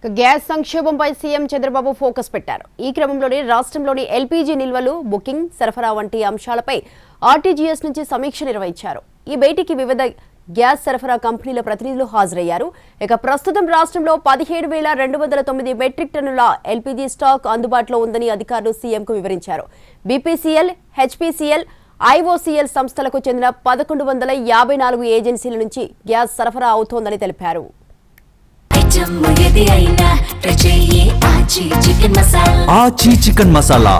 Gas సంక్షోభంపై CM Chandrababu focus పెట్టారు. ఈ క్రమంలోనే రాష్ట్రంలోని ఎల్పీజీ నిల్వలు, బుకింగ్, సరఫరా వంటి అంశాలపై ఆర్టీజీఎస్ నుంచి సమీక్ష నిర్వహించారు. ఈ భేటీకి వివిధ గ్యాస్ సరఫరా కంపెనీల ప్రతినిధులు హాజరయ్యారు. ఇక ప్రస్తుతం రాష్ట్రంలో 17,209 మెట్రిక్ టన్నుల ఎల్పీజీ స్టాక్ అందుబాటులో ఉందని అధికారులు సీఎంకు వివరించారు. బీపీసీఎల్, హెచ్పీసీఎల్, ఐఓసీఎల్ సంస్థలకు చెందిన 1,154 ఏజెన్సీల నుంచి గ్యాస్ సరఫరా అవుతోందని తెలిపారు. ఆచి చికెన్ మసాలా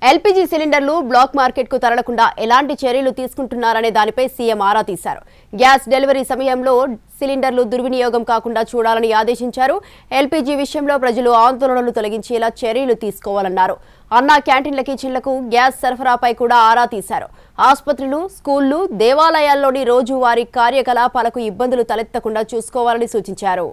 ఎల్పీజీ సిలిండర్లు బ్లాక్ మార్కెట్ కు తరలకుండా ఎలాంటి చర్యలు తీసుకుంటున్నారనే దానిపై సీఎం ఆరా తీశారు. గ్యాస్ డెలివరీ సమయంలో సిలిండర్లు దుర్వినియోగం కాకుండా చూడాలని ఆదేశించారు. ఎల్పీజీ విషయంలో ప్రజలు ఆందోళనలు తొలగించేలా చర్యలు తీసుకోవాలన్నారు. అన్నా క్యాంటీన్ల కిచెన్లకు గ్యాస్ సరఫరాపై కూడా ఆరా తీశారు. ఆసుపత్రులు, స్కూళ్లు, దేవాలయాల్లోని రోజువారీ కార్యకలాపాలకు ఇబ్బందులు తలెత్తకుండా చూసుకోవాలని సూచించారు.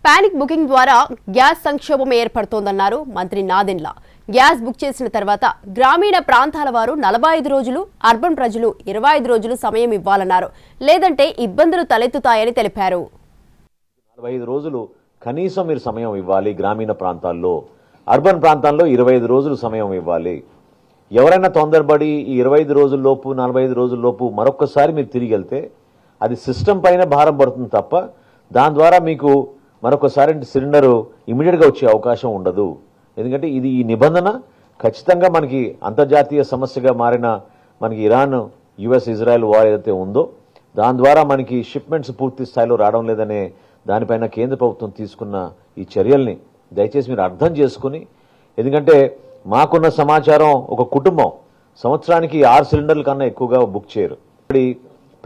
పానిక్ బుకింగ్ ద్వారా గ్యాస్ సంక్షోభం ఏర్పడుతోందన్నారు మంత్రి నాదెండ్ల. గ్యాస్ బుక్ చేసిన తర్వాత గ్రామీణ ప్రాంతాల వారు 45 రోజులు, అర్బన్ ప్రజలు 25 రోజులు సమయం ఇవ్వాలన్నారు. లేదంటే ఇబ్బందులు తలెత్తుతాయని తెలిపారు. 45 రోజులు కనీసం మీరు సమయం ఇవ్వాలి. గ్రామీణ ప్రాంతాల్లో, అర్బన్ ప్రాంతాల్లో 25 రోజులు సమయం ఇవ్వాలి. ఎవరైనా తొందరపడి ఈ 25 రోజుల్లోపు, 45 రోజుల్లోపు మరొక్కసారి మీరు తిరిగి వెళ్తే అది సిస్టమ్ పైన భారం పడుతుంది తప్ప దాని ద్వారా మీకు మరొకసారి సిలిండరు ఇమీడియట్గా వచ్చే అవకాశం ఉండదు. ఎందుకంటే ఇది ఈ నిబంధన ఖచ్చితంగా మనకి అంతర్జాతీయ సమస్యగా మారిన మనకి ఇరాన్, యుఎస్, ఇజ్రాయెల్ వార్ ఏదైతే ఉందో దాని ద్వారా మనకి షిప్మెంట్స్ పూర్తి స్థాయిలో రావడం లేదనే దానిపైన కేంద్ర ప్రభుత్వం తీసుకున్న ఈ చర్యల్ని దయచేసి మీరు అర్థం చేసుకుని, ఎందుకంటే మాకున్న సమాచారం ఒక కుటుంబం సంవత్సరానికి 6 సిలిండర్ల కన్నా ఎక్కువగా బుక్ చేయరు. ఇప్పుడు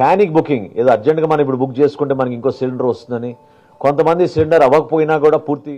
పానిక్ బుకింగ్ ఏదో అర్జెంట్గా మనం ఇప్పుడు బుక్ చేసుకుంటే మనకి ఇంకో సిలిండర్ వస్తుందని, కొంతమంది సిలిండర్ అవ్వకపోయినా కూడా పూర్తి